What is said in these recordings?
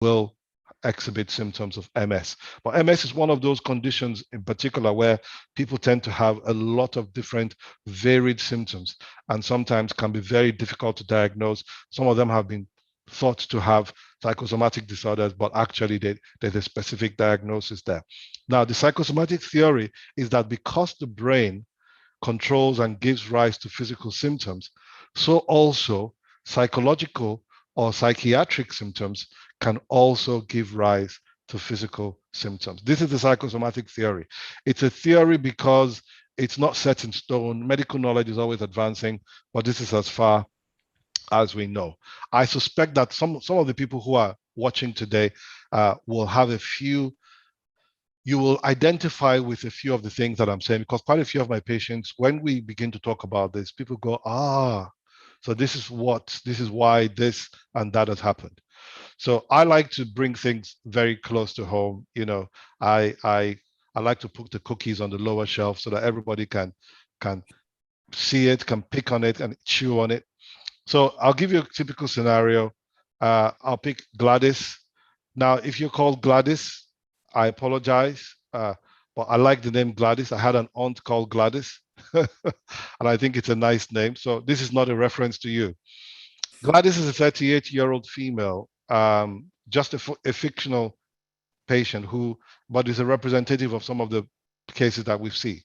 will exhibit symptoms of MS. But MS is one of those conditions in particular where people tend to have a lot of different varied symptoms and sometimes can be very difficult to diagnose. Some of them have been thought to have psychosomatic disorders, but actually there's a specific diagnosis there. Now, the psychosomatic theory is that because the brain controls and gives rise to physical symptoms, so also psychological or psychiatric symptoms can also give rise to physical symptoms. This is the psychosomatic theory. It's a theory because it's not set in stone. Medical knowledge is always advancing, but this is as far as we know. I suspect that some of the people who are watching today will have a few, you will identify with a few of the things that I'm saying, because quite a few of my patients, when we begin to talk about this, people go, so this is why this and that has happened. So I like to bring things very close to home. You know, I like to put the cookies on the lower shelf so that everybody can see it, can pick on it and chew on it. So I'll give you a typical scenario. I'll pick Gladys. Now, if you're called Gladys, I apologize, but I like the name Gladys. I had an aunt called Gladys, and I think it's a nice name. So this is not a reference to you. Gladys is a 38-year-old female, just a fictional patient but is a representative of some of the cases that we've seen.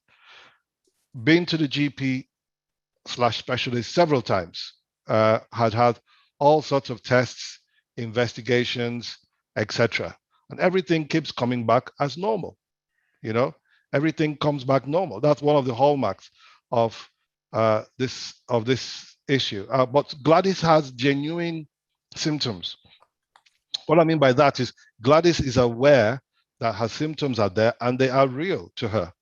Been to the GP/specialist several times, had all sorts of tests, investigations, etc. And everything keeps coming back as normal. You know, everything comes back normal. That's one of the hallmarks of this issue. But Gladys has genuine symptoms. What I mean by that is Gladys is aware that her symptoms are there and they are real to her.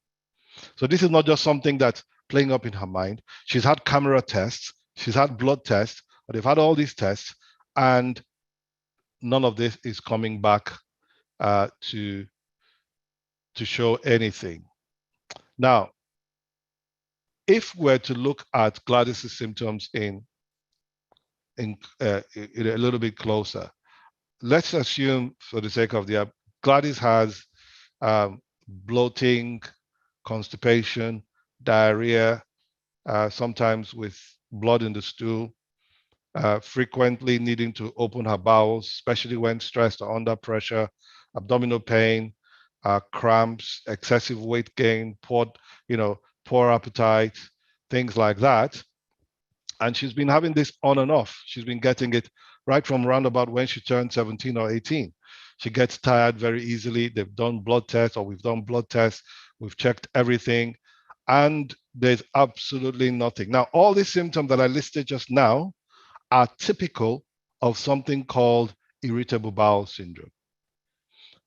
So this is not just something that's playing up in her mind. She's had camera tests, she's had blood tests, but they've had all these tests, and none of this is coming back to show anything. Now, if we're to look at Gladys's symptoms in a little bit closer, let's assume, for the sake of the Gladys has bloating, constipation, diarrhea, sometimes with blood in the stool, frequently needing to open her bowels, especially when stressed or under pressure, abdominal pain, cramps, excessive weight gain, poor appetite, things like that. And she's been having this on and off. She's been getting it right from around about when she turned 17 or 18. She gets tired very easily. They've done blood tests, or we've done blood tests. We've checked everything, and there's absolutely nothing. Now, all these symptoms that I listed just now are typical of something called irritable bowel syndrome.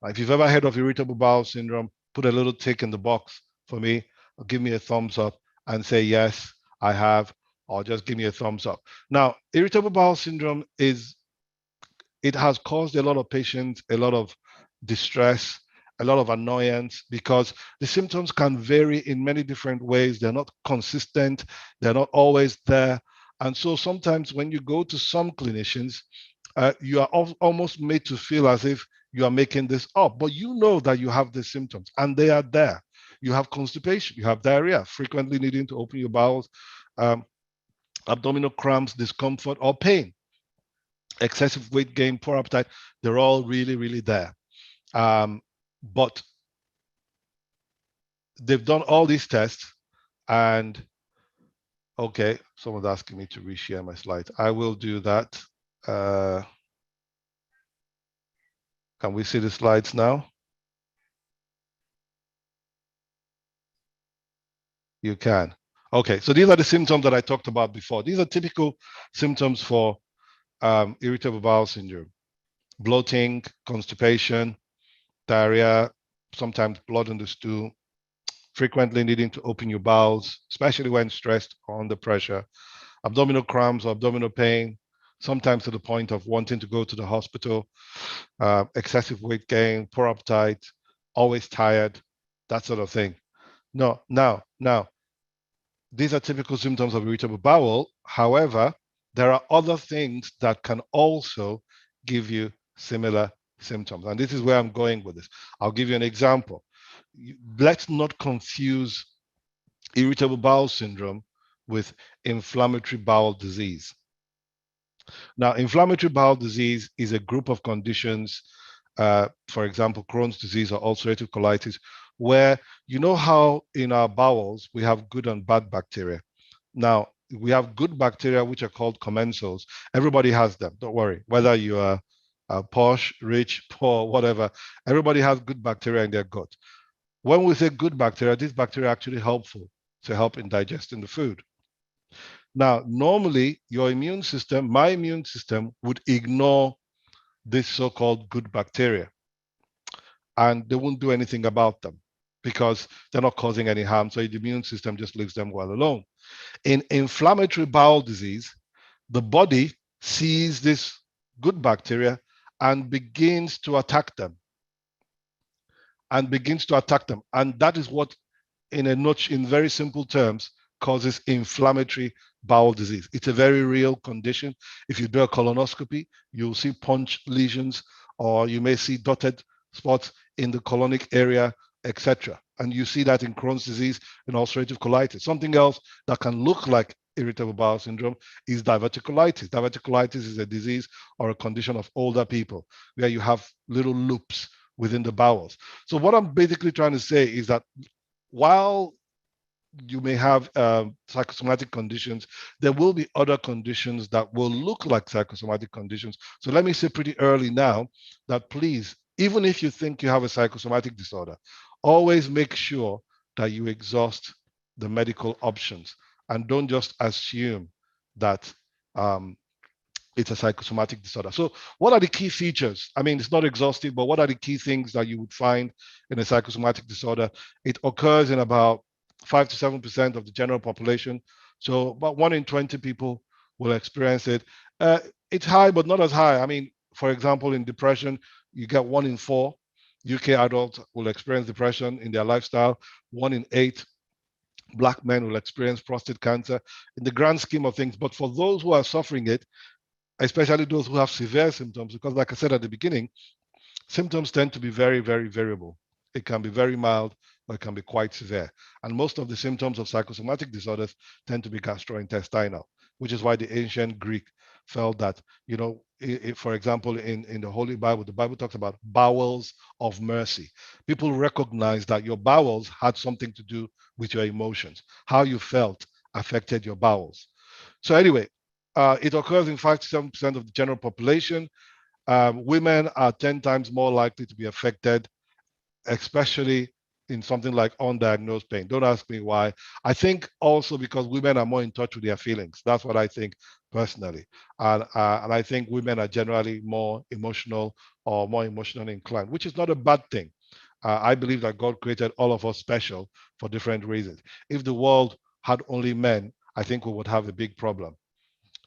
If you've ever heard of irritable bowel syndrome, put a little tick in the box for me, or give me a thumbs up and say, yes, I have, or just give me a thumbs up. Now, irritable bowel syndrome it has caused a lot of patients a lot of distress, a lot of annoyance, because the symptoms can vary in many different ways. They're not consistent. They're not always there. And so sometimes when you go to some clinicians, you are almost made to feel as if you are making this up, but you know that you have the symptoms and they are there. You have constipation, you have diarrhea, frequently needing to open your bowels, abdominal cramps, discomfort, or pain, excessive weight gain, poor appetite. They're all really, really there. But they've done all these tests, and okay, someone's asking me to reshare my slides. I will do that. Can we see the slides now? You can. Okay, so these are the symptoms that I talked about before. These are typical symptoms for irritable bowel syndrome: bloating, constipation, diarrhea, sometimes blood in the stool, frequently needing to open your bowels, especially when stressed or under pressure, abdominal cramps or abdominal pain, sometimes to the point of wanting to go to the hospital, excessive weight gain, poor appetite, always tired, that sort of thing. No, now, these are typical symptoms of irritable bowel. However, there are other things that can also give you similar symptoms. And this is where I'm going with this. I'll give you an example. Let's not confuse irritable bowel syndrome with inflammatory bowel disease. Now, inflammatory bowel disease is a group of conditions, for example, Crohn's disease or ulcerative colitis, where you know how in our bowels we have good and bad bacteria. Now, we have good bacteria, which are called commensals. Everybody has them, don't worry. Whether you are posh, rich, poor, whatever, everybody has good bacteria in their gut. When we say good bacteria, these bacteria are actually helpful to help in digesting the food. Now, normally, your immune system, my immune system, would ignore this so-called good bacteria, and they won't do anything about them because they're not causing any harm. So the immune system just leaves them well alone. In inflammatory bowel disease, the body sees this good bacteria and begins to attack them. And that is what, in very simple terms, causes inflammatory bowel disease. It's a very real condition. If you do a colonoscopy, you'll see punch lesions, or you may see dotted spots in the colonic area, etc. And you see that in Crohn's disease and ulcerative colitis. Something else that can look like irritable bowel syndrome is diverticulitis. Diverticulitis is a disease or a condition of older people where you have little loops within the bowels. So what I'm basically trying to say is that while you may have psychosomatic conditions, there will be other conditions that will look like psychosomatic conditions. So let me say pretty early now that please, even if you think you have a psychosomatic disorder, always make sure that you exhaust the medical options and don't just assume that it's a psychosomatic disorder. So what are the key features? I mean, it's not exhaustive, but what are the key things that you would find in a psychosomatic disorder? It occurs in about 5 to 7% of the general population. So about 1 in 20 people will experience it. It's high, but not as high. I mean, for example, in depression, you get 1 in 4 UK adults will experience depression in their lifestyle. 1 in 8 Black men will experience prostate cancer in the grand scheme of things. But for those who are suffering it, especially those who have severe symptoms, because like I said at the beginning, symptoms tend to be very, very variable. It can be very mild or it can be quite severe. And most of the symptoms of psychosomatic disorders tend to be gastrointestinal, which is why the ancient Greek felt that, for example, in the Holy Bible, the Bible talks about bowels of mercy. People recognize that your bowels had something to do with your emotions. How you felt affected your bowels. So anyway, it occurs in 5 to 7% of the general population. Women are 10 times more likely to be affected, especially in something like undiagnosed pain. Don't ask me why. I think also because women are more in touch with their feelings. That's what I think personally. And I think women are generally more emotional or more emotionally inclined, which is not a bad thing. I believe that God created all of us special for different reasons. If the world had only men, I think we would have a big problem.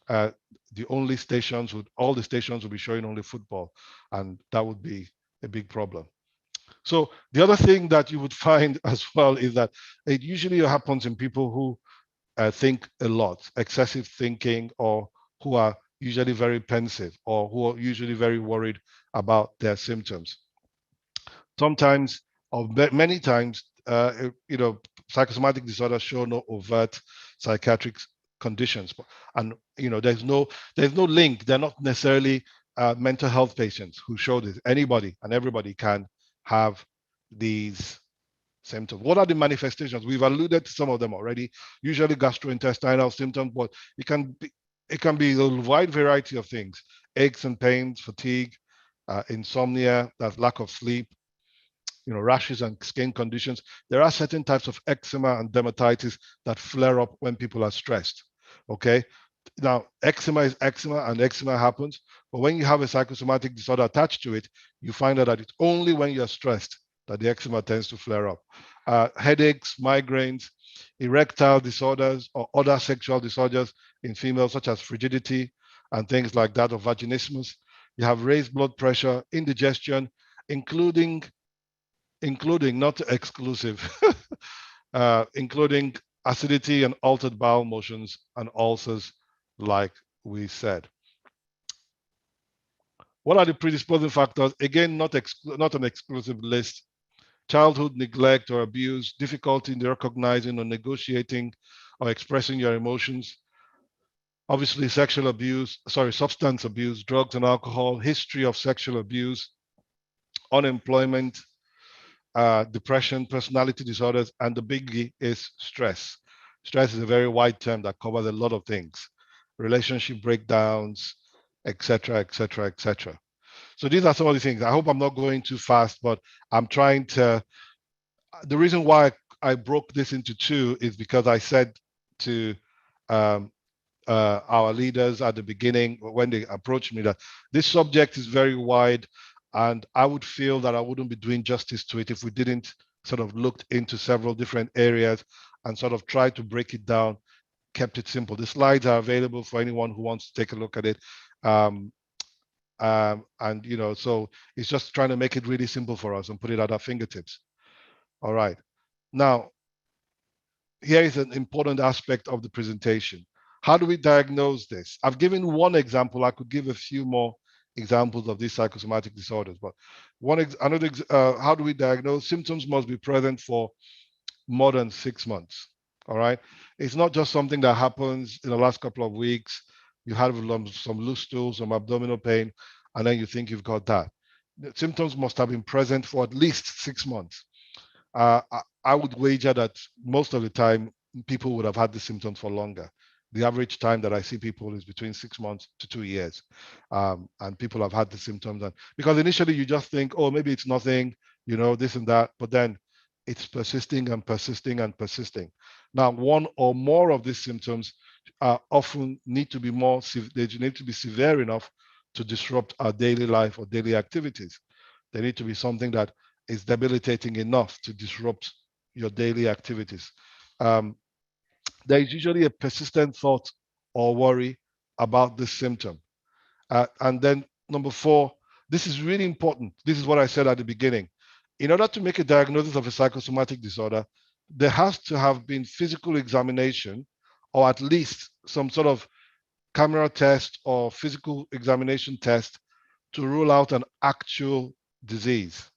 All the stations would be showing only football, and that would be a big problem. So the other thing that you would find as well is that it usually happens in people who think a lot, excessive thinking, or who are usually very pensive, or who are usually very worried about their symptoms. Sometimes, or many times, psychosomatic disorders show no overt psychiatric conditions, and there's no link. They're not necessarily mental health patients who show this. Anybody and everybody can have these symptoms. What are the manifestations? We've alluded to some of them already. Usually gastrointestinal symptoms, but it can be a wide variety of things: aches and pains, fatigue, insomnia, that's lack of sleep, rashes and skin conditions. There are certain types of eczema and dermatitis that flare up when people are stressed. Okay. Now, eczema is eczema, and eczema happens. But when you have a psychosomatic disorder attached to it, you find out that it's only when you're stressed that the eczema tends to flare up. Headaches, migraines, erectile disorders, or other sexual disorders in females, such as frigidity and things like that, or vaginismus. You have raised blood pressure, indigestion, including not exclusive, including acidity and altered bowel motions and ulcers, like we said. What are the predisposing factors? Again, not an exclusive list. Childhood neglect or abuse, difficulty in recognizing or negotiating or expressing your emotions. Obviously, substance abuse, drugs and alcohol, history of sexual abuse, unemployment, depression, personality disorders, and the biggie is stress. Stress is a very wide term that covers a lot of things, relationship breakdowns, etc., etc., etc. So these are some of the things. I hope I'm not going too fast, but I'm trying to. The reason why I broke this into two is because I said to um, our leaders at the beginning when they approached me that this subject is very wide, and I would feel that I wouldn't be doing justice to it if we didn't sort of looked into several different areas and sort of try to break it down, kept it simple. The slides are available for anyone who wants to take a look at it. And so it's just trying to make it really simple for us and put it at our fingertips. All right. Now, here is an important aspect of the presentation. How do we diagnose this? I've given one example. I could give a few more examples of these psychosomatic disorders, but how do we diagnose? Symptoms must be present for more than 6 months. All right. It's not just something that happens in the last couple of weeks. You have some loose stools, some abdominal pain, and then you think you've got that. The symptoms must have been present for at least 6 months. I would wager that most of the time people would have had the symptoms for longer. The average time that I see people is between 6 months to 2 years, and people have had the symptoms. And because initially you just think, oh, maybe it's nothing, this and that, but then it's persisting and persisting and persisting. Now, one or more of these symptoms often need to be they need to be severe enough to disrupt our daily life or daily activities. They need to be something that is debilitating enough to disrupt your daily activities. There is usually a persistent thought or worry about this symptom. And then number 4, this is really important. This is what I said at the beginning. In order to make a diagnosis of a psychosomatic disorder, there has to have been physical examination, or at least some sort of camera test or physical examination test to rule out an actual disease.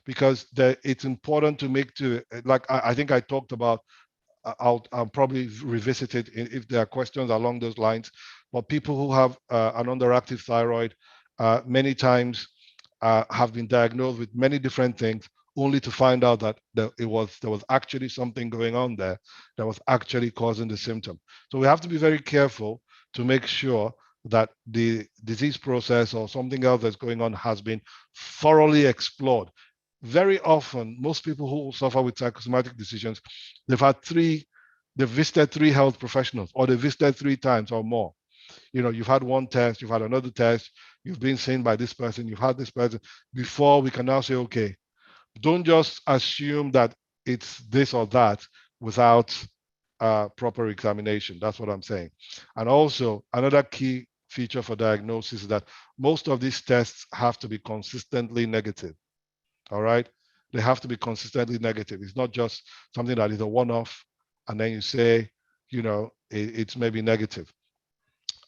Because it's important to like I think I talked about, I'll probably revisit it if there are questions along those lines. But people who have an underactive thyroid many times have been diagnosed with many different things, only to find out that there was actually something going on there that was actually causing the symptom. So we have to be very careful to make sure that the disease process or something else that's going on has been thoroughly explored. Very often, most people who suffer with psychosomatic decisions, they've visited 3 health professionals, or they've visited 3 times or more. You've had one test, you've had another test, you've been seen by this person, you've had this person, before we can now say, okay, don't just assume that it's this or that without proper examination. That's what I'm saying. And also, another key feature for diagnosis is that most of these tests have to be consistently negative. All right. They have to be consistently negative. It's not just something that is a one-off and then you say, it's maybe negative.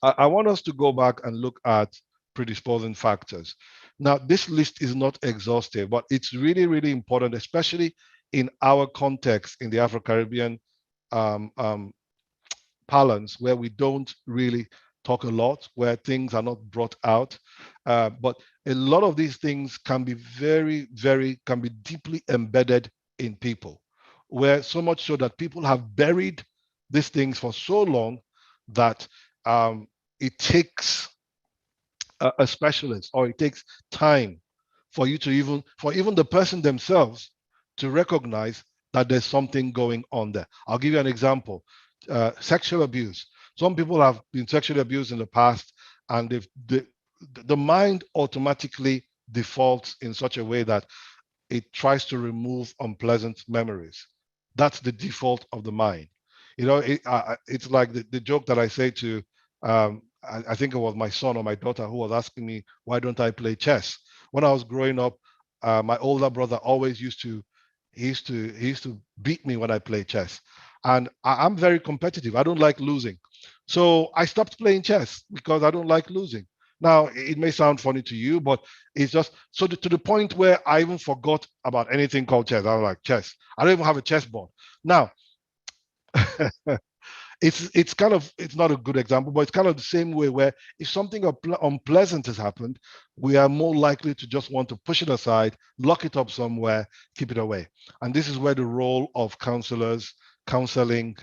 I want us to go back and look at predisposing factors. Now, this list is not exhaustive, but it's really, really important, especially in our context in the Afro-Caribbean parlance, where we don't really talk a lot, where things are not brought out. But a lot of these things can be can be deeply embedded in people, where so much so that people have buried these things for so long that it takes a specialist, or it takes time for even the person themselves to recognize that there's something going on there. I'll give you an example. Sexual abuse. Some people have been sexually abused in the past, and the mind automatically defaults in such a way that it tries to remove unpleasant memories. That's the default of the mind. It's like the joke that I say to, I think it was my son or my daughter who was asking me, why don't I play chess? When I was growing up, my older brother always used to beat me when I played chess. And I'm very competitive. I don't like losing. So I stopped playing chess because I don't like losing. Now, it may sound funny to you, but it's just so to the point where I even forgot about anything called chess. I was like, chess. I don't even have a chessboard. Now, it's kind of, it's not a good example, but it's kind of the same way where if something unpleasant has happened, we are more likely to just want to push it aside, lock it up somewhere, keep it away. And this is where the role of counselors, counseling,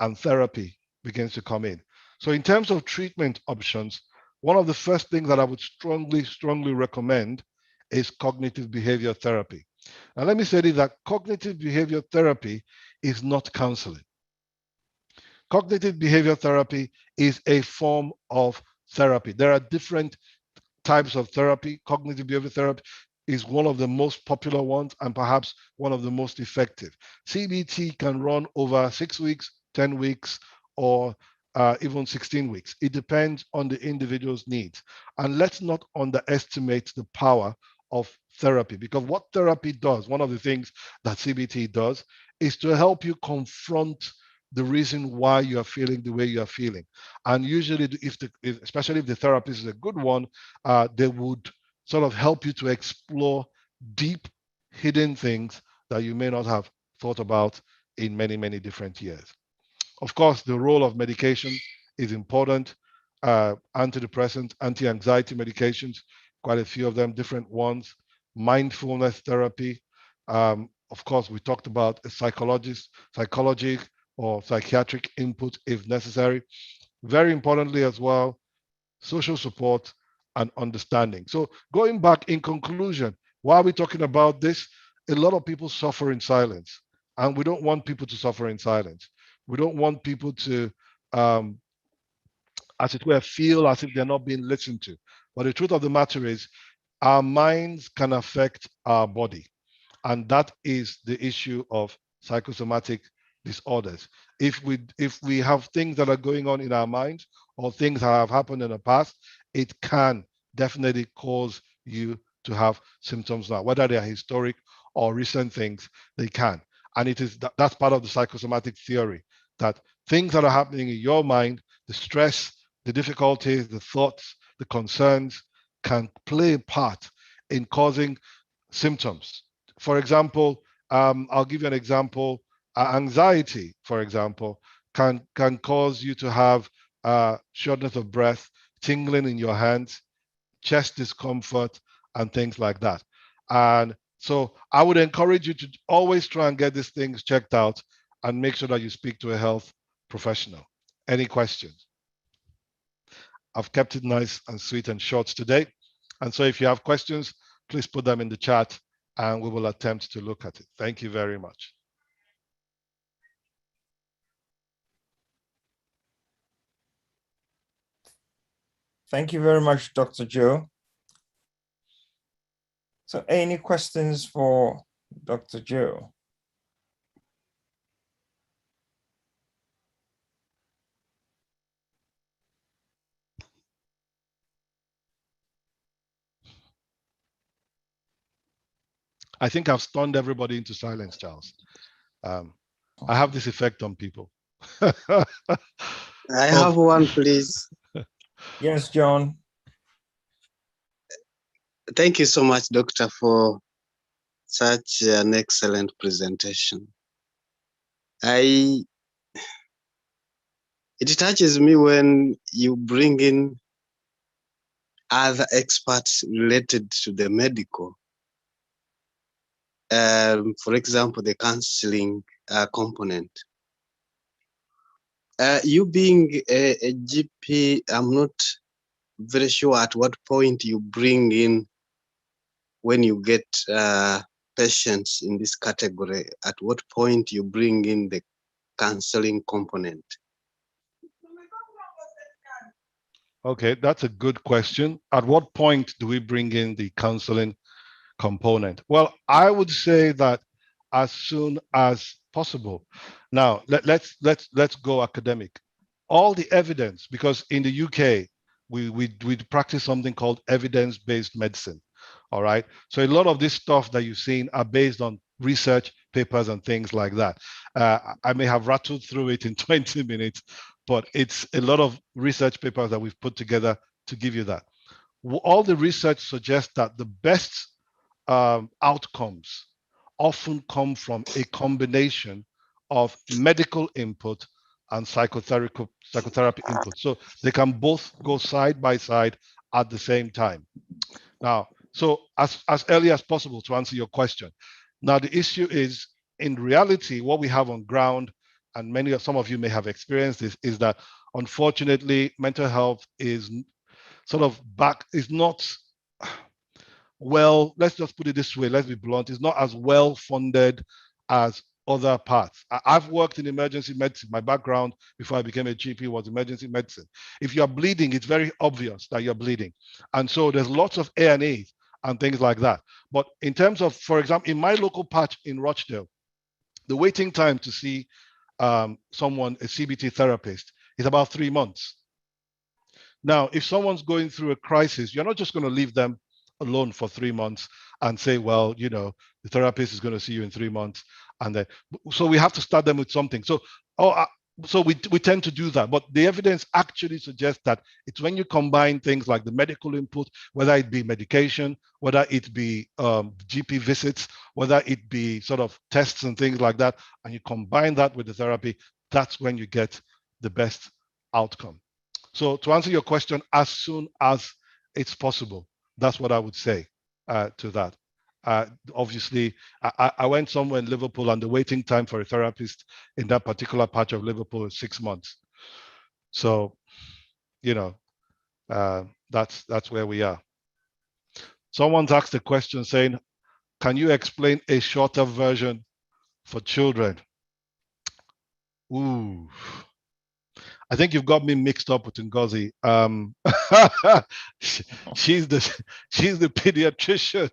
and therapy begins to come in. So in terms of treatment options, one of the first things that I would strongly recommend is cognitive behavior therapy. Now let me say this, that cognitive behavior therapy is not counseling. Cognitive behavior therapy is a form of therapy. There are different types of therapy. Cognitive behavior therapy is one of the most popular ones and perhaps one of the most effective. CBT can run over 6 weeks, 10 weeks, or even 16 weeks. It depends on the individual's needs. And let's not underestimate the power of therapy, because what therapy does, one of the things that CBT does, is to help you confront the reason why you are feeling the way you are feeling. And usually, especially if the therapist is a good one, they would sort of help you to explore deep, hidden things that you may not have thought about in many different years. Of course, the role of medication is important. Antidepressants, anti-anxiety medications, quite a few of them, different ones. Mindfulness therapy. Of course, we talked about a psychology or psychiatric input if necessary. Very importantly as well, social support and understanding. So going back, in conclusion, why are we talking about this? A lot of people suffer in silence, and we don't want people to suffer in silence. We don't want people to, as it were, feel as if they're not being listened to. But the truth of the matter is, our minds can affect our body. And that is the issue of psychosomatic disorders. If we have things that are going on in our minds or things that have happened in the past, it can definitely cause you to have symptoms now, whether they are historic or recent things, they can. And that's part of the psychosomatic theory, that things that are happening in your mind, the stress, the difficulties, the thoughts, the concerns, can play a part in causing symptoms. For example, I'll give you an example. Anxiety, for example, can cause you to have shortness of breath, tingling in your hands, chest discomfort, and things like that. And so I would encourage you to always try and get these things checked out and make sure that you speak to a health professional. Any questions? I've kept it nice and sweet and short today. And so if you have questions, please put them in the chat and we will attempt to look at it. Thank you very much. Thank you very much, Dr. Joe. So any questions for Dr. Joe? I think I've stunned everybody into silence, Charles. I have this effect on people. I have one, please. Yes, John. Thank you so much, Doctor, for such an excellent presentation. It touches me when you bring in other experts related to the medical. For example, the counseling component. You being a GP, I'm not very sure at what point you bring in, when you get patients in this category, at what point you bring in the counseling component. Okay, that's a good question. At what point do we bring in the counseling component? Well, I would say that as soon as possible. Now, let's go academic. All the evidence, because in the UK we practice something called evidence-based medicine. All right. So a lot of this stuff that you've seen are based on research papers and things like that. I may have rattled through it in 20 minutes, but it's a lot of research papers that we've put together to give you that. all the research suggests that the best outcomes often come from a combination of medical input and psychotherapy input. So they can both go side by side at the same time. Now, so as early as possible to answer your question. Now, the issue is, in reality, what we have on ground, and some of you may have experienced this, is that unfortunately, mental health is sort of is not, well, let's just put it this way, let's be blunt, it's not as well funded as other parts. I've worked in emergency medicine. My background before I became a GP was emergency medicine. If you're bleeding, it's very obvious that you're bleeding. And so there's lots of A&Es and things like that. But in terms of, for example, in my local patch in Rochdale, the waiting time to see someone, a CBT therapist, is about 3 months. Now, if someone's going through a crisis, you're not just going to leave them alone for 3 months and say, well, the therapist is going to see you in 3 months. And then, so we have to start them with something. So we tend to do that. But the evidence actually suggests that it's when you combine things like the medical input, whether it be medication, whether it be GP visits, whether it be sort of tests and things like that, and you combine that with the therapy, that's when you get the best outcome. So to answer your question, as soon as it's possible, that's what I would say to that. Obviously, I went somewhere in Liverpool, and the waiting time for a therapist in that particular patch of Liverpool is 6 months. So, that's where we are. Someone's asked a question saying, can you explain a shorter version for children? Ooh. I think you've got me mixed up with Ngozi. She's the pediatrician.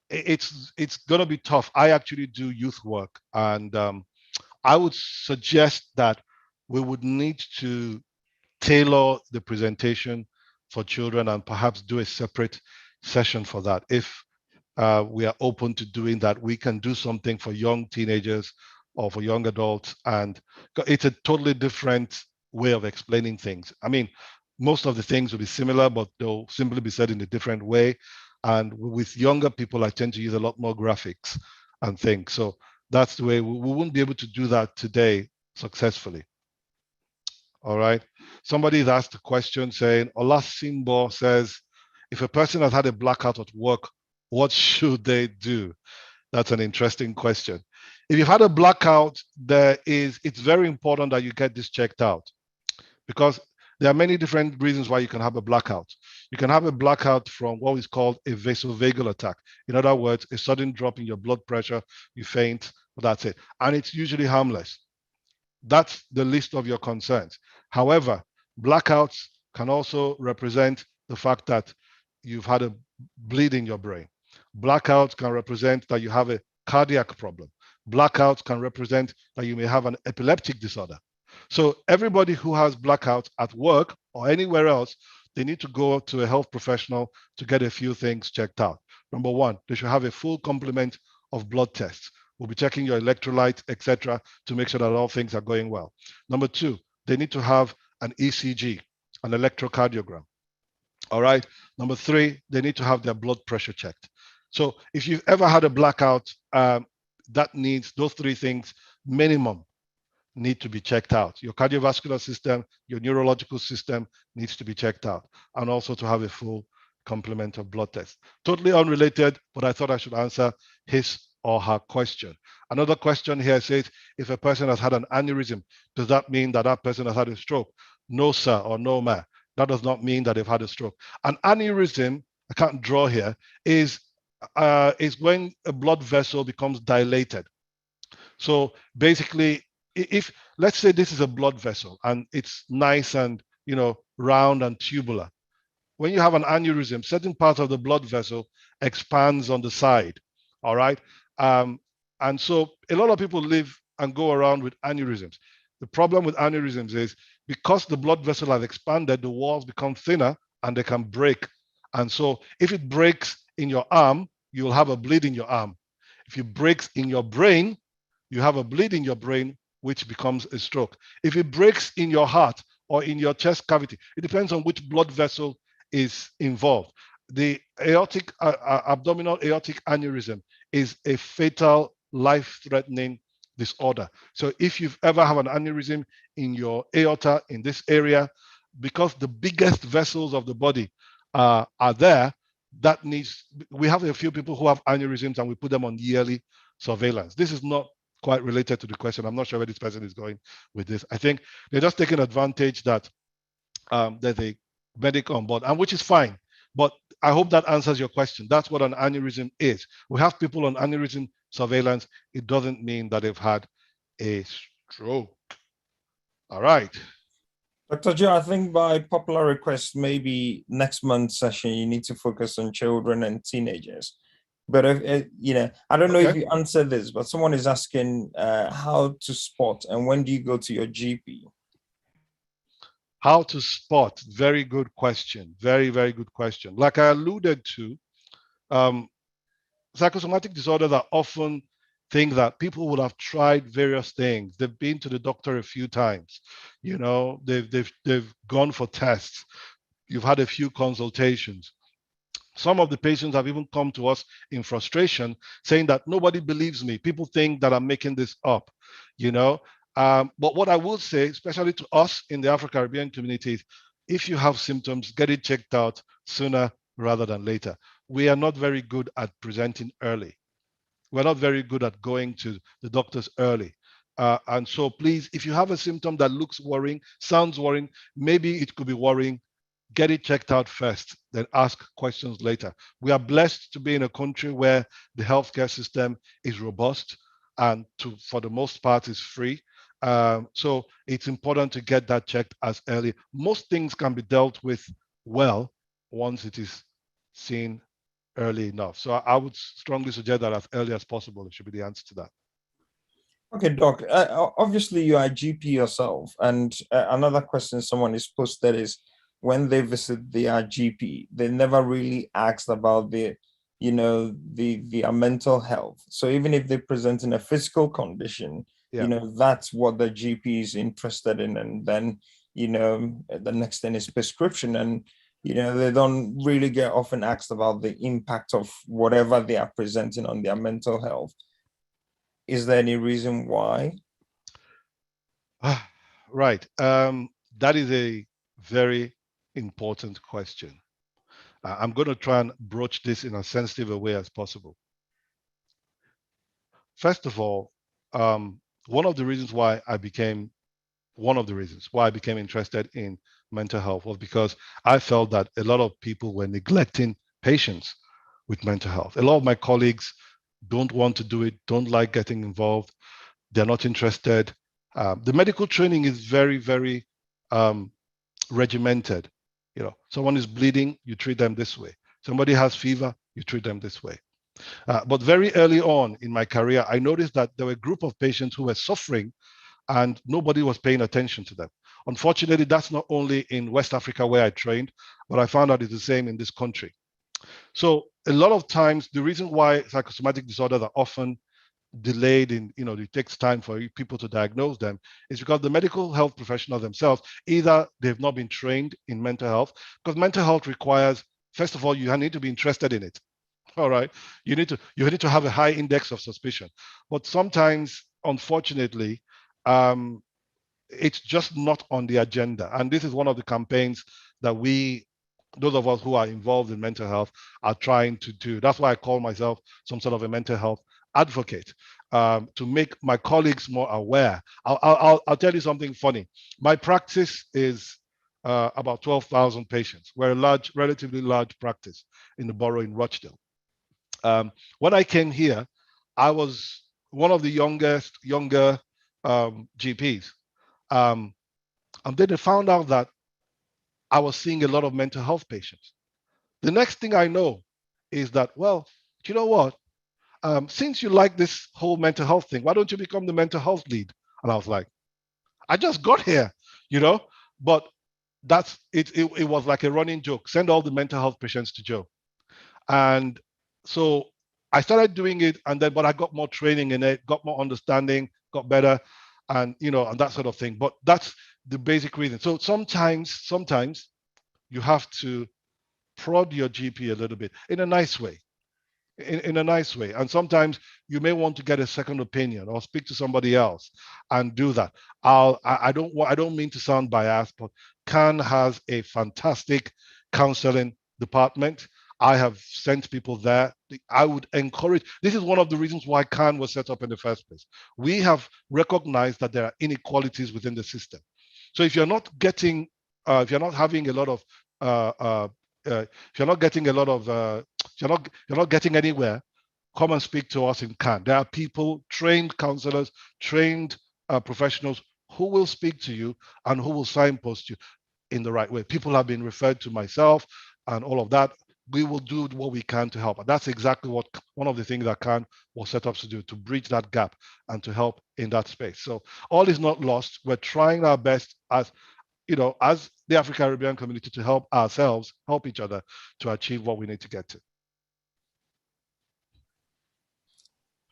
It's gonna be tough. I actually do youth work, and I would suggest that we would need to tailor the presentation for children and perhaps do a separate session for that. If we are open to doing that, we can do something for young teenagers or for young adults, and it's a totally different way of explaining things. I mean, most of the things will be similar, but they'll simply be said in a different way. And with younger people, I tend to use a lot more graphics and things. So that's the way. We wouldn't be able to do that today successfully. All right. Somebody's asked a question saying, Olasimbo says, if a person has had a blackout at work, what should they do? That's an interesting question. If you've had a blackout, it's very important that you get this checked out, because there are many different reasons why you can have a blackout. You can have a blackout from what is called a vasovagal attack. In other words, a sudden drop in your blood pressure, you faint, but that's it. And it's usually harmless. That's the list of your concerns. However, blackouts can also represent the fact that you've had a bleed in your brain. Blackouts can represent that you have a cardiac problem. Blackouts can represent that you may have an epileptic disorder. So everybody who has blackouts at work or anywhere else, they need to go to a health professional to get a few things checked out. Number one, they should have a full complement of blood tests. We'll be checking your electrolytes, etc., to make sure that all things are going well. Number two, they need to have an ECG, an electrocardiogram. All right. Number three, they need to have their blood pressure checked. So if you've ever had a blackout, that needs those three things minimum need to be checked out. Your cardiovascular system, your neurological system needs to be checked out, and also to have a full complement of blood tests. Totally unrelated, but I thought I should answer his or her question. Another question here says, if a person has had an aneurysm, does that mean that that person has had a stroke? No, sir, or no, ma. That does not mean that they've had a stroke. An aneurysm, I can't draw here, is when a blood vessel becomes dilated. So basically, if let's say this is a blood vessel and it's nice and round and tubular, when you have an aneurysm, certain parts of the blood vessel expands on the side. All right, and so a lot of people live and go around with aneurysms. The problem with aneurysms is because the blood vessel has expanded, the walls become thinner and they can break. And so if it breaks in your arm, you will have a bleed in your arm. If it breaks in your brain, you have a bleed in your brain, which becomes a stroke. If it breaks in your heart or in your chest cavity. It depends on which blood vessel is involved. The abdominal aortic aneurysm is a fatal, life-threatening disorder. So if you've ever had an aneurysm in your aorta in this area, because the biggest vessels of the body are there, we have a few people who have aneurysms and we put them on yearly surveillance. This is not quite related to the question. I'm not sure where this person is going with this. I think they're just taking advantage that there's a medic on board, and which is fine. But I hope that answers your question. That's what an aneurysm is. We have people on aneurysm surveillance. It doesn't mean that they've had a stroke. All right. Dr. Joe, I think by popular request, maybe next month's session, you need to focus on children and teenagers. But, I don't know if you answered this, but someone is asking how to spot and when do you go to your GP? How to spot? Very good question. Very, very good question. Like I alluded to, psychosomatic disorders are often things that people would have tried various things. They've been to the doctor a few times. They've gone for tests. You've had a few consultations. Some of the patients have even come to us in frustration saying that nobody believes me. People think that I'm making this up, But what I will say, especially to us in the Afro-Caribbean communities, if you have symptoms, get it checked out sooner rather than later. We are not very good at presenting early. We're not very good at going to the doctors early. And so please, if you have a symptom that looks worrying, sounds worrying, maybe it could be worrying, get it checked out first, then ask questions later. We are blessed to be in a country where the healthcare system is robust and for the most part is free. So it's important to get that checked as early. Most things can be dealt with well once it is seen early enough. So I would strongly suggest that as early as possible. It should be the answer to that. Okay, Doc, obviously you are a GP yourself. And another question someone is posted is, when they visit their GP, they never really asked about their mental health. So even if they present in a physical condition, that's what the GP is interested in. And then, the next thing is prescription. And, they don't really get often asked about the impact of whatever they are presenting on their mental health. Is there any reason why? Right. That is a very important question. I'm going to try and broach this in as sensitive a way as possible. First of all, one of the reasons why I became interested in mental health was because I felt that a lot of people were neglecting patients with mental health. A lot of my colleagues don't want to do it, don't like getting involved, they're not interested. The medical training is very, very regimented. Someone is bleeding, you treat them this way. Somebody has fever, you treat them this way. But very early on in my career, I noticed that there were a group of patients who were suffering and nobody was paying attention to them. Unfortunately, that's not only in West Africa where I trained, but I found out it's the same in this country. So a lot of times, the reason why psychosomatic disorders are often delayed in, it takes time for people to diagnose them, is because the medical health professionals themselves, either they've not been trained in mental health, because mental health requires, first of all, you need to be interested in it. All right. You need to have a high index of suspicion. But sometimes, unfortunately, it's just not on the agenda. And this is one of the campaigns that those of us who are involved in mental health are trying to do. That's why I call myself some sort of a mental health advocate, to make my colleagues more aware. I'll tell you something funny. My practice is about 12,000 patients. We're a relatively large practice in the borough in Rochdale. When I came here, I was one of the younger GPs. And then they found out that I was seeing a lot of mental health patients. The next thing I know is that, well, you know what? Since you like this whole mental health thing, why don't you become the mental health lead? And I was like, I just got here, but that's it. It was like a running joke. Send all the mental health patients to Joe. And so I started doing it, but I got more training in it, got more understanding, got better, and and that sort of thing. But that's the basic reason. So sometimes you have to prod your GP a little bit in a nice way. In a nice way. And sometimes you may want to get a second opinion or speak to somebody else and do that. I don't mean to sound biased, but CAHN has a fantastic counseling department. I have sent people there. I would encourage, this is one of the reasons why CAHN was set up in the first place. We have recognized that there are inequalities within the system. So if you're not getting, if you're not having a lot of if you're not getting a lot of you're not getting anywhere, come and speak to us in CAHN. There are people, trained counselors, trained professionals who will speak to you and who will signpost you in the right way. People have been referred to myself and all of that. We will do what we can to help. And that's exactly what one of the things that CAHN was set up to do, to bridge that gap and to help in that space. So all is not lost. We're trying our best as as the African Caribbean community to help ourselves, help each other to achieve what we need to get to.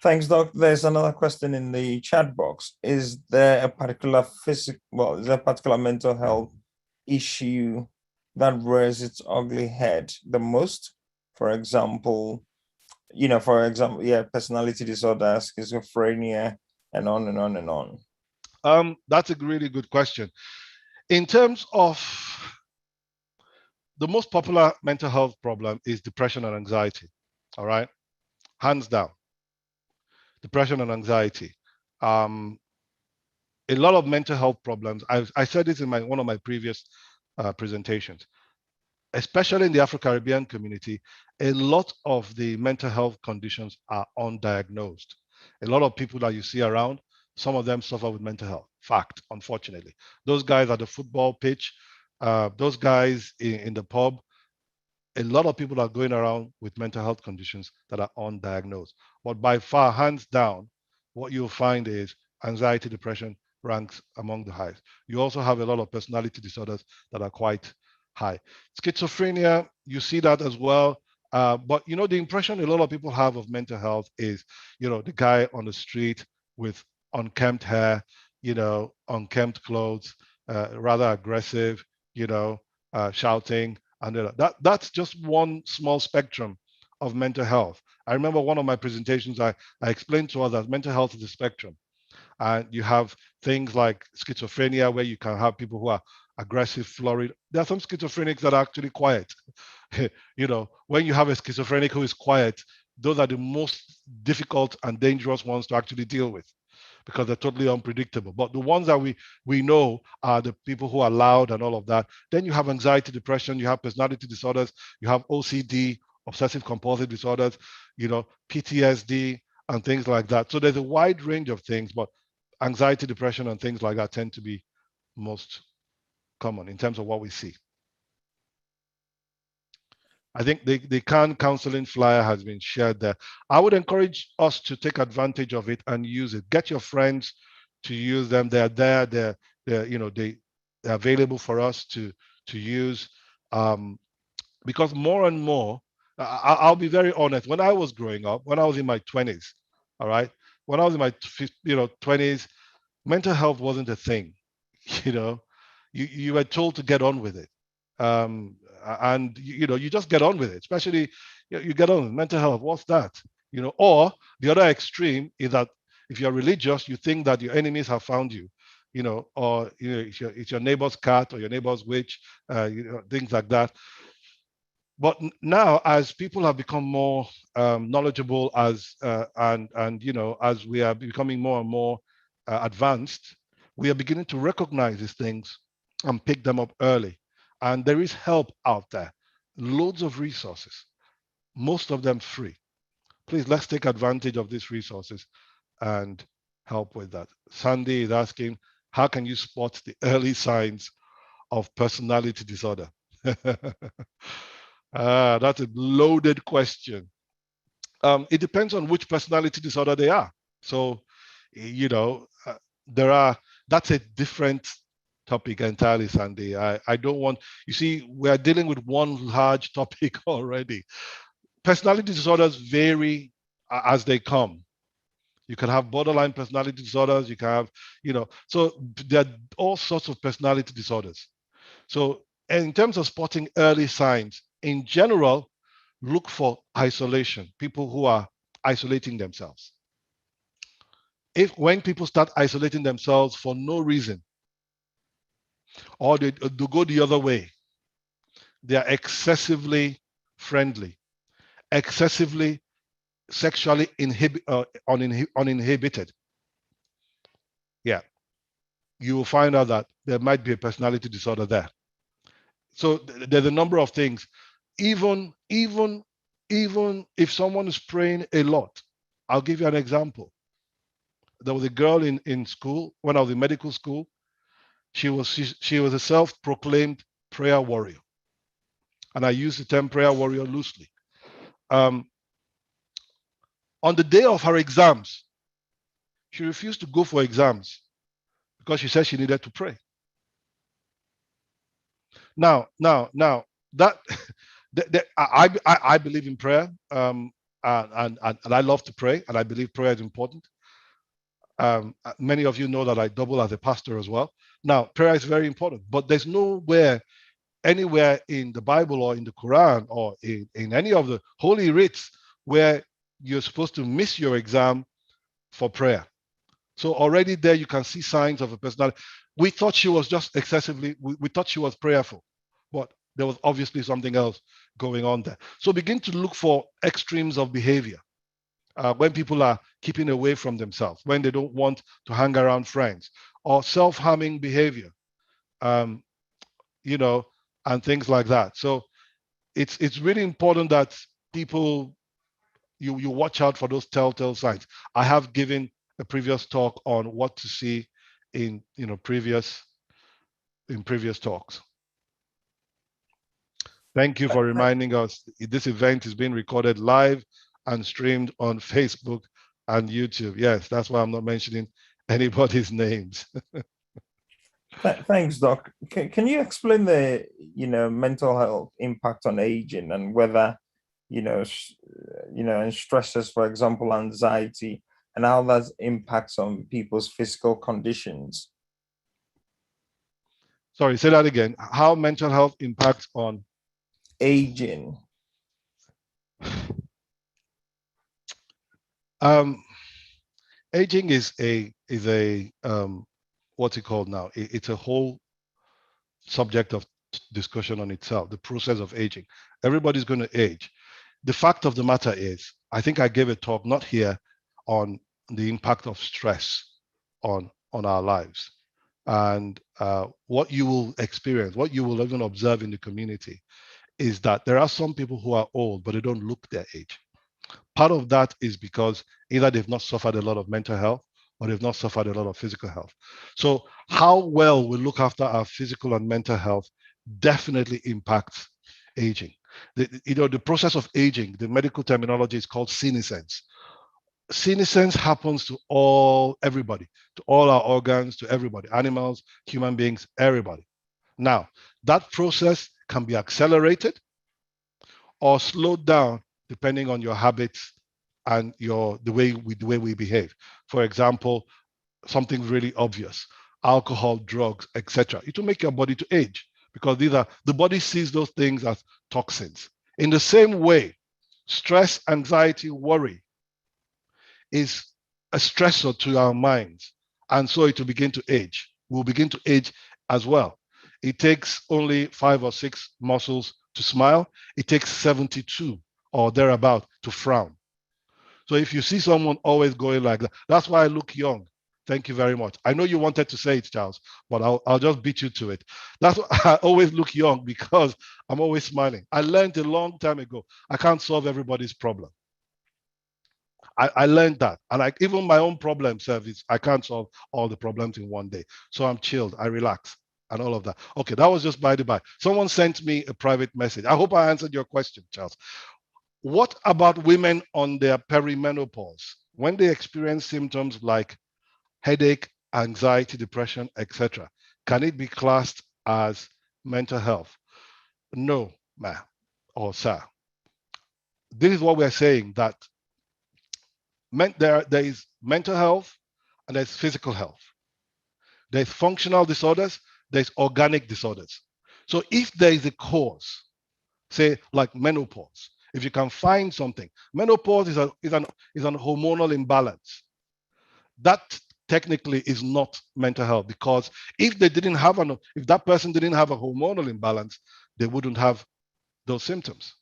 Thanks, Doc. There's another question in the chat box. Is there a particular particular mental health issue that rears its ugly head the most? For example, personality disorder, schizophrenia, and on and on and on. That's a really good question. In terms of the most popular mental health problem is depression and anxiety, all right? Hands down, depression and anxiety. A lot of mental health problems, I said this in one of my previous presentations, especially in the Afro-Caribbean community, a lot of the mental health conditions are undiagnosed. A lot of people that you see around, some of them suffer with mental health. Fact, unfortunately. Those guys at the football pitch, those guys in the pub, a lot of people are going around with mental health conditions that are undiagnosed. But by far, hands down, what you'll find is anxiety, depression ranks among the highest. You also have a lot of personality disorders that are quite high. Schizophrenia, you see that as well. But the impression a lot of people have of mental health is, the guy on the street with unkempt hair, unkempt clothes, rather aggressive, shouting. And that's just one small spectrum of mental health. I remember one of my presentations, I explained to others, mental health is a spectrum. And you have things like schizophrenia, where you can have people who are aggressive, florid. There are some schizophrenics that are actually quiet. When you have a schizophrenic who is quiet, those are the most difficult and dangerous ones to actually deal with, because they're totally unpredictable. But the ones that we know are the people who are loud and all of that. Then you have anxiety, depression, you have personality disorders, you have OCD, obsessive compulsive disorders, PTSD and things like that. So there's a wide range of things, but anxiety, depression and things like that tend to be most common in terms of what we see. I think the CAHN counseling flyer has been shared there. I would encourage us to take advantage of it and use it. Get your friends to use them. They're there. They're available for us to use, because more and more, I'll be very honest. When I was growing up, when I was in my 20s, all right, when I was in my 20s, mental health wasn't a thing. You were told to get on with it. And you just get on with it, especially you get on with mental health. What's that? Or the other extreme is that if you're religious, you think that your enemies have found you, or it's your neighbor's cat or your neighbor's witch, things like that. But now, as people have become more knowledgeable, as we are becoming more and more advanced, we are beginning to recognize these things and pick them up early. And there is help out there, loads of resources, most of them free. Please, let's take advantage of these resources and help with that. Sandy is asking, how can you spot the early signs of personality disorder? That's a loaded question. It depends on which personality disorder they are. So, that's a different topic entirely, Sandy. I don't want, we're dealing with one large topic already. Personality disorders vary as they come. You can have borderline personality disorders. You can have, so there are all sorts of personality disorders. So in terms of spotting early signs, in general, look for isolation, people who are isolating themselves. When people start isolating themselves for no reason, or they go the other way, they are excessively friendly, excessively sexually uninhibited. Yeah, you will find out that there might be a personality disorder there. So there's a number of things. Even if someone is praying a lot, I'll give you an example. There was a girl in school when I was in medical school. She was a self-proclaimed prayer warrior, and I use the term prayer warrior loosely. On the day of her exams, she refused to go for exams because she said she needed to pray. Now that I believe in prayer, and I love to pray, and I believe prayer is important. Many of you know that I double as a pastor as well. Now, prayer is very important, but there's anywhere in the Bible or in the Quran or in any of the holy writs where you're supposed to miss your exam for prayer. So already there you can see signs of a personality. We thought she was just excessively, we thought she was prayerful, but there was obviously something else going on there. So begin to look for extremes of behavior. When people are keeping away from themselves, when they don't want to hang around friends, or self-harming behavior, and things like that. So it's really important that people, you watch out for those telltale signs. I have given a previous talk on what to see in previous talks. Thank you for reminding us. This event is being recorded live and streamed on Facebook and YouTube. Yes, that's why I'm not mentioning anybody's names. Thanks, Doc. Can you explain the mental health impact on aging and whether and stresses, for example, anxiety, and how that impacts on people's physical conditions? Sorry, say that again. How mental health impacts on aging? Aging is a what's it called now? It's a whole subject of discussion on itself, the process of aging. Everybody's going to age. The fact of the matter is, I think I gave a talk, not here, on the impact of stress on our lives. And what you will experience, what you will even observe in the community, is that there are some people who are old, but they don't look their age. Part of that is because either they've not suffered a lot of mental health or they've not suffered a lot of physical health. So how well we look after our physical and mental health definitely impacts aging. The process of aging, the medical terminology is called senescence. Senescence happens to everybody, to all our organs, to everybody, animals, human beings, everybody. Now, that process can be accelerated or slowed down depending on your habits and the way we behave. For example, something really obvious: alcohol, drugs, etc. It will make your body to age because the body sees those things as toxins. In the same way, stress, anxiety, worry is a stressor to our minds, and so it will begin to age. We'll begin to age as well. It takes only 5 or 6 muscles to smile. It takes 72 or thereabout to frown. So if you see someone always going like that, that's why I look young. Thank you very much. I know you wanted to say it, Charles, but I'll just beat you to it. That's why I always look young, because I'm always smiling. I learned a long time ago, I can't solve everybody's problem. I learned that. And even my own problem service, I can't solve all the problems in one day. So I'm chilled, I relax, and all of that. Okay, that was just by the by. Someone sent me a private message. I hope I answered your question, Charles. What about women on their perimenopause? When they experience symptoms like headache, anxiety, depression, etc., can it be classed as mental health? No, ma'am or sir. This is what we're saying, that there is mental health and there's physical health. There's functional disorders, there's organic disorders. So if there is a cause, say like menopause, if you can find something, menopause is an hormonal imbalance. That technically is not mental health, because if that person didn't have a hormonal imbalance, they wouldn't have those symptoms.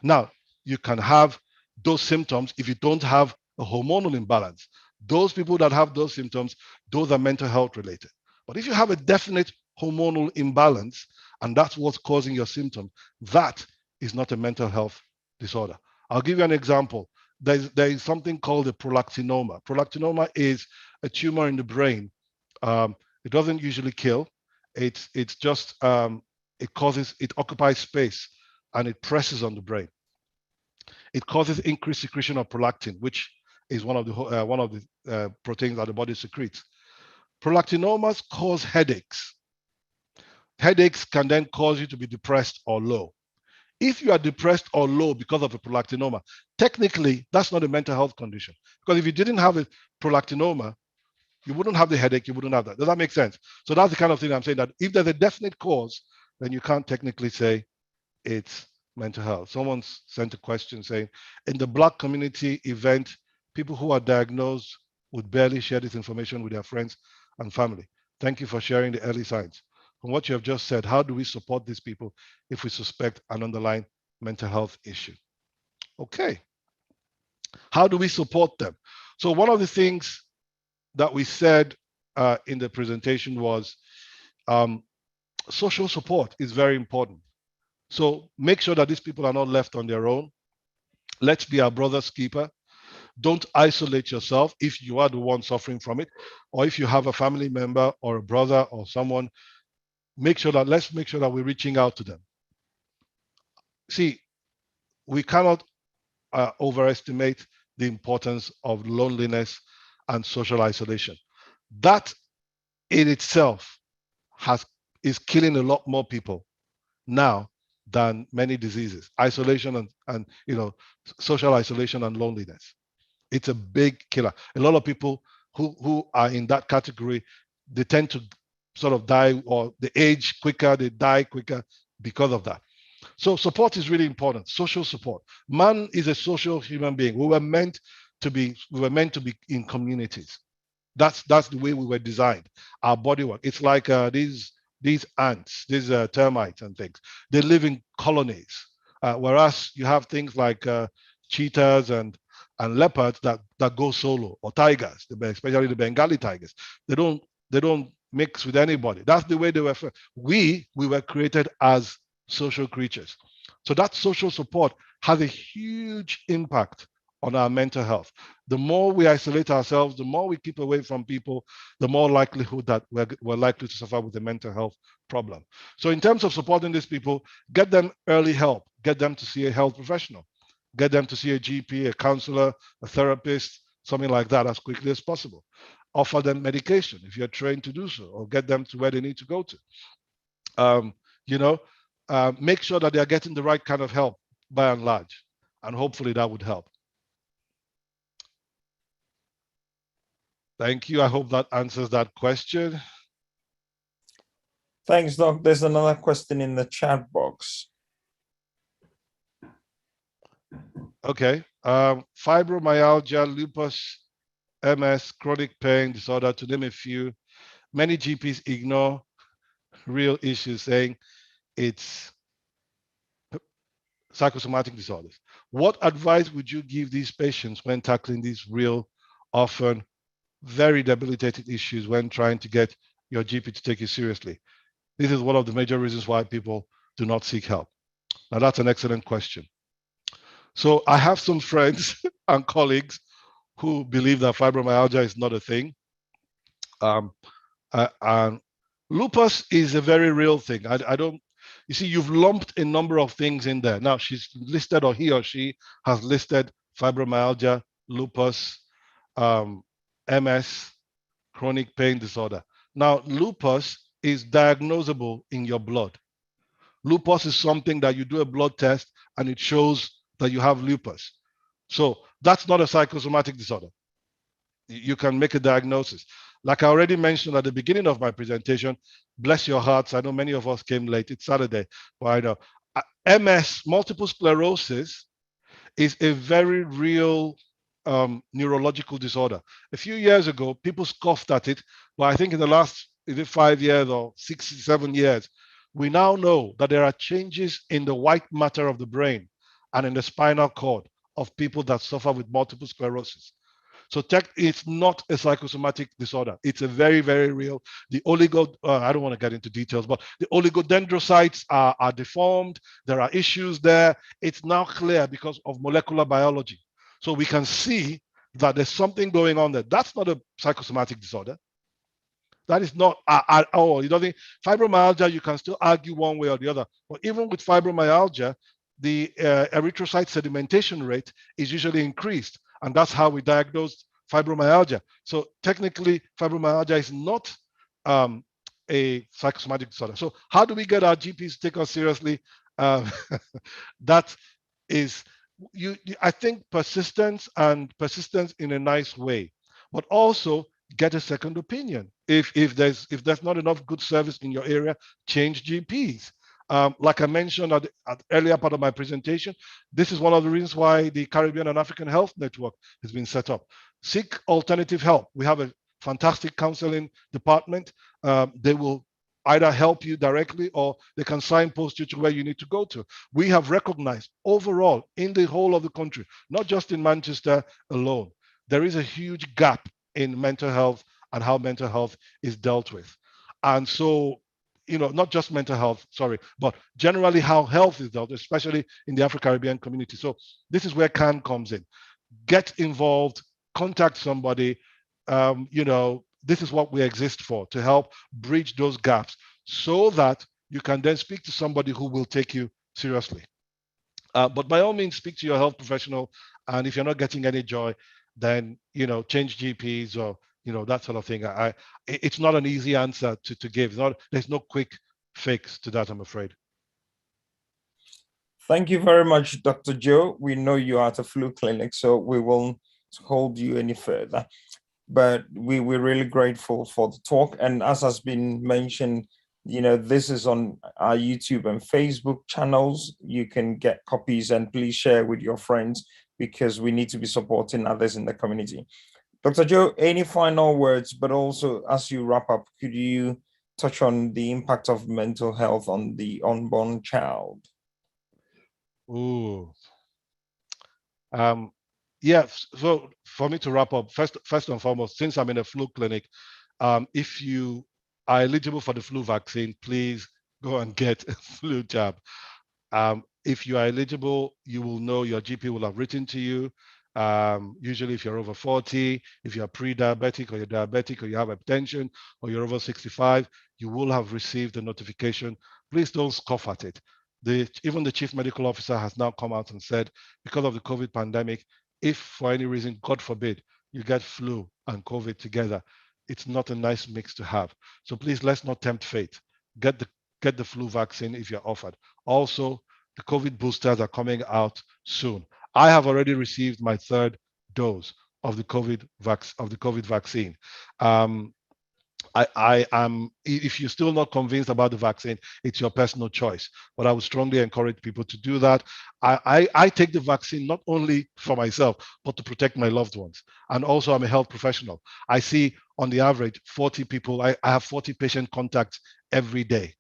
Now, you can have those symptoms if you don't have a hormonal imbalance. Those people that have those symptoms, those are mental health related. But if you have a definite hormonal imbalance and that's what's causing your symptom, that is not a mental health disorder. I'll give you an example. There is something called a prolactinoma. Prolactinoma is a tumor in the brain. It doesn't usually kill. It's just it occupies space and it presses on the brain. It causes increased secretion of prolactin, which is one of the proteins that the body secretes. Prolactinomas cause headaches. Headaches can then cause you to be depressed or low. If you are depressed or low because of a prolactinoma, technically that's not a mental health condition. Because if you didn't have a prolactinoma, you wouldn't have the headache, you wouldn't have that. Does that make sense? So that's the kind of thing I'm saying, that if there's a definite cause, then you can't technically say it's mental health. Someone sent a question saying, in the Black community event, people who are diagnosed would barely share this information with their friends and family. Thank you for sharing the early signs. From what you have just said, how do we support these people if we suspect an underlying mental health issue? Okay. How do we support them? So one of the things that we said in the presentation was social support is very important. So make sure that these people are not left on their own. Let's be our brother's keeper. Don't isolate yourself if you are the one suffering from it, or if you have a family member or a brother or someone. Let's make sure that we're reaching out to them. See, we cannot overestimate the importance of loneliness and social isolation. That in itself is killing a lot more people now than many diseases. Isolation and social isolation and loneliness. It's a big killer. A lot of people who are in that category, they tend to sort of die, or they age quicker, they die quicker because of that. So support is really important. Social support. Man is a social human being. We were meant to be in communities. That's the way we were designed. Our body work. It's like these ants, these termites and things. They live in colonies, whereas you have things like cheetahs and leopards that go solo, or tigers, especially the Bengali tigers. They don't mix with anybody. That's the way they were. We were created as social creatures. So that social support has a huge impact on our mental health. The more we isolate ourselves, the more we keep away from people, the more likelihood that we're likely to suffer with a mental health problem. So in terms of supporting these people, get them early help, get them to see a health professional, get them to see a GP, a counselor, a therapist, something like that as quickly as possible. Offer them medication if you're trained to do so, or get them to where they need to go to. Make sure that they're getting the right kind of help by and large, and hopefully that would help. Thank you. I hope that answers that question. Thanks, Doc. There's another question in the chat box. Okay. Fibromyalgia, lupus, MS, chronic pain disorder, to name a few. Many GPs ignore real issues, saying it's psychosomatic disorders. What advice would you give these patients when tackling these real, often very debilitating issues when trying to get your GP to take you seriously? This is one of the major reasons why people do not seek help. Now, that's an excellent question. So I have some friends and colleagues who believe that fibromyalgia is not a thing. And lupus is a very real thing. You see, you've lumped a number of things in there. Now she's listed, or he or she has listed, fibromyalgia, lupus, MS, chronic pain disorder. Now, lupus is diagnosable in your blood. Lupus is something that you do a blood test and it shows that you have lupus. So That's not a psychosomatic disorder. You can make a diagnosis. Like I already mentioned at the beginning of my presentation, bless your hearts, I know many of us came late, it's Saturday, but I know MS, multiple sclerosis, is a very real neurological disorder. A few years ago, people scoffed at it, but I think in the last 5 years or 6, 7 years, we now know that there are changes in the white matter of the brain and in the spinal cord of people that suffer with multiple sclerosis. So it's not a psychosomatic disorder. It's a very, very real. The I don't want to get into details, but the oligodendrocytes are deformed. There are issues there. It's now clear because of molecular biology. So we can see that there's something going on there. That's not a psychosomatic disorder. That is not at all. You know, the fibromyalgia, you can still argue one way or the other. But even with fibromyalgia, the erythrocyte sedimentation rate is usually increased. And that's how we diagnose fibromyalgia. So technically, fibromyalgia is not a psychosomatic disorder. So how do we get our GPs to take us seriously? That is, I think persistence in a nice way, but also get a second opinion. If there's not enough good service in your area, change GPs. Like I mentioned at the earlier part of my presentation, this is one of the reasons why the Caribbean and African Health Network has been set up. Seek alternative help. We have a fantastic counseling department. They will either help you directly or they can signpost you to where you need to go to. We have recognized overall in the whole of the country, not just in Manchester alone, there is a huge gap in mental health and how mental health is dealt with. And so, not just mental health, but generally how health is dealt, especially in the Afro-Caribbean community. So this is where CAHN comes in. Get involved, contact somebody, this is what we exist for, to help bridge those gaps so that you can then speak to somebody who will take you seriously. But by all means, speak to your health professional. And if you're not getting any joy, then, change GPs or, that sort of thing. It's not an easy answer to give. There's no quick fix to that, I'm afraid. Thank you very much, Dr. Joe. We know you are at a flu clinic, so we won't hold you any further. But we're really grateful for the talk. And as has been mentioned, this is on our YouTube and Facebook channels. You can get copies and please share with your friends because we need to be supporting others in the community. Dr. Joe, any final words, but also as you wrap up, could you touch on the impact of mental health on the unborn child? Ooh. Yeah, so for me to wrap up, first and foremost, since I'm in a flu clinic, if you are eligible for the flu vaccine, please go and get a flu jab. If you are eligible, you will know your GP will have written to you. Usually if you're over 40, if you're pre-diabetic or you're diabetic or you have hypertension or you're over 65, you will have received a notification. Please don't scoff at it. Even the chief medical officer has now come out and said, because of the COVID pandemic, if for any reason, God forbid, you get flu and COVID together, it's not a nice mix to have. So please, let's not tempt fate. Get the flu vaccine if you're offered. Also, the COVID boosters are coming out soon. I have already received my 3rd dose of the COVID vaccine. I am, if you're still not convinced about the vaccine, it's your personal choice, but I would strongly encourage people to do that. I take the vaccine not only for myself, but to protect my loved ones. And also I'm a health professional. I see on the average 40 people, I have 40 patient contacts every day.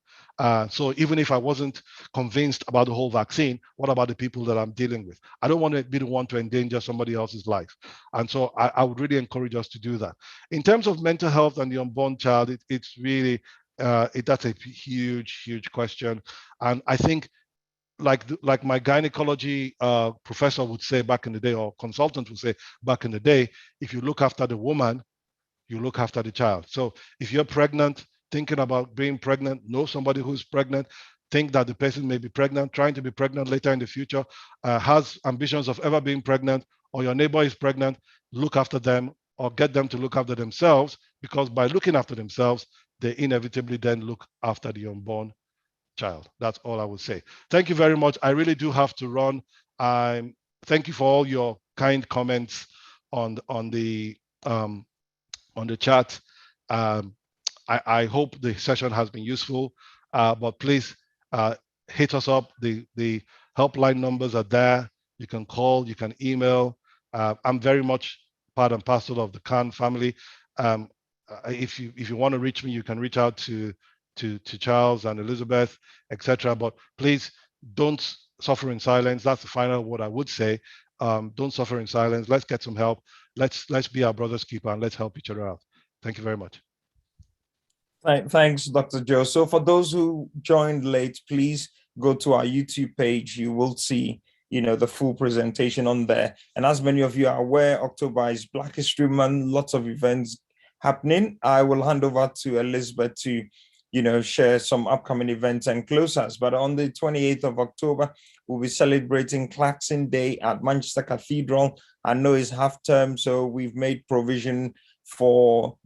So even if I wasn't convinced about the whole vaccine, what about the people that I'm dealing with? I don't want to be the one to endanger somebody else's life. And so I would really encourage us to do that. In terms of mental health and the unborn child, it's really, that's a huge, huge question. And I think like my gynecology professor would say back in the day, or consultant would say back in the day, if you look after the woman, you look after the child. So if you're pregnant, thinking about being pregnant, know somebody who's pregnant, think that the person may be pregnant, trying to be pregnant later in the future, has ambitions of ever being pregnant, or your neighbor is pregnant, look after them or get them to look after themselves, because by looking after themselves, they inevitably then look after the unborn child. That's all I would say. Thank you very much. I really do have to run. Thank you for all your kind comments on the chat. I hope the session has been useful, but please hit us up. The helpline numbers are there. You can call, you can email. I'm very much part and parcel of the CAHN family. If you want to reach me, you can reach out to Charles and Elizabeth, etc. But please don't suffer in silence. That's the final word I would say. Don't suffer in silence. Let's get some help. Let's be our brother's keeper, and let's help each other out. Thank you very much. Thanks, Dr. Joe. So for those who joined late, please go to our YouTube page. You will see, the full presentation on there. And as many of you are aware, October is Black History Month, lots of events happening. I will hand over to Elizabeth to, share some upcoming events and close us. But on the 28th of October, we'll be celebrating Claxon Day at Manchester Cathedral. I know it's half term, so we've made provision for,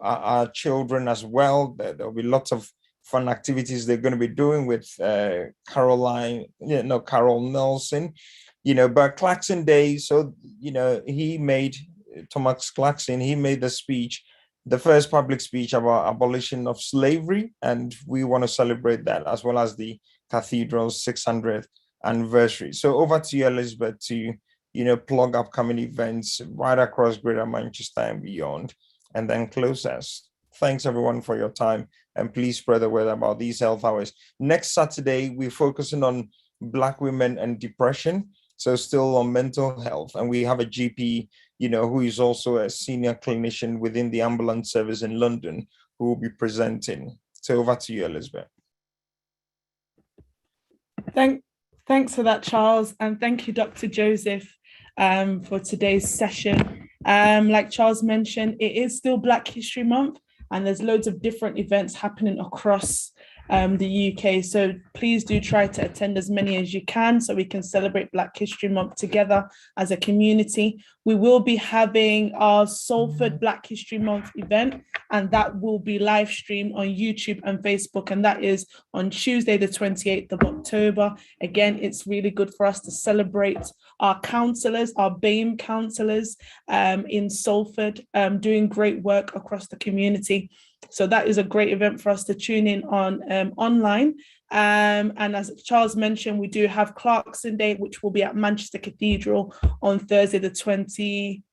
our children as well. There'll be lots of fun activities they're going to be doing with Carol Nelson, but Claxon Day. So, Thomas Claxon, he made the speech, the first public speech about abolition of slavery. And we want to celebrate that as well as the cathedral's 600th anniversary. So over to you, Elizabeth, to plug upcoming events right across Greater Manchester and beyond, and then close us. Thanks everyone for your time, and please spread the word about these health hours. Next Saturday, we're focusing on Black women and depression, so still on mental health, and we have a GP, who is also a senior clinician within the ambulance service in London, who will be presenting. So over to you, Elizabeth. Thanks for that, Charles, and thank you, Dr. Joseph, for today's session. Like Charles mentioned, it is still Black History Month, and there's loads of different events happening across the UK. So please do try to attend as many as you can so we can celebrate Black History Month together as a community. We will be having our Salford Black History Month event, and that will be live streamed on YouTube and Facebook, and that is on Tuesday, the 28th of October. Again, it's really good for us to celebrate our counsellors, our BAME counsellors in Salford, doing great work across the community. So that is a great event for us to tune in on online. And as Charles mentioned, we do have Clarkson Day, which will be at Manchester Cathedral on Thursday, the 20.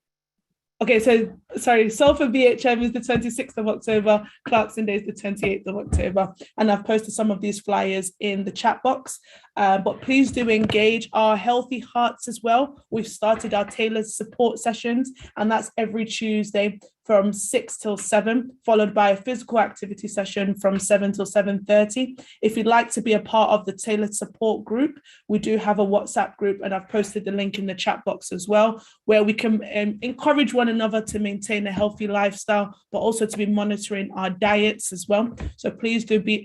Okay, so sorry, Salford BHM is the 26th of October, Clarkson Day is the 28th of October, and I've posted some of these flyers in the chat box, but please do engage our Healthy Hearts as well. We've started our tailored support sessions, and that's every Tuesday from 6 till 7, followed by a physical activity session from 7 till 7:30. If you'd like to be a part of the tailored support group, we do have a WhatsApp group, and I've posted the link in the chat box as well, where we can encourage one another to maintain a healthy lifestyle, but also to be monitoring our diets as well. So please do be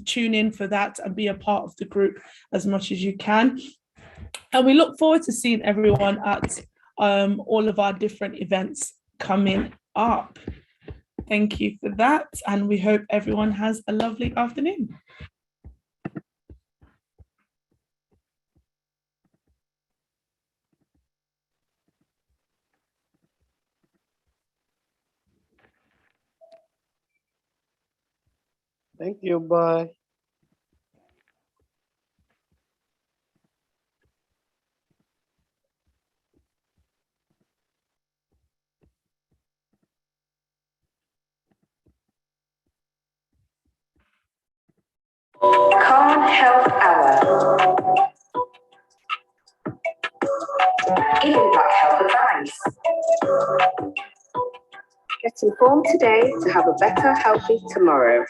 tune in for that and be a part of the group as much as you can. And we look forward to seeing everyone at all of our different events coming up. Thank you for that, and we hope everyone has a lovely afternoon. Thank you. Bye. CAHN Health Hour. Giving Black health advice. Get informed today to have a better, healthy tomorrow.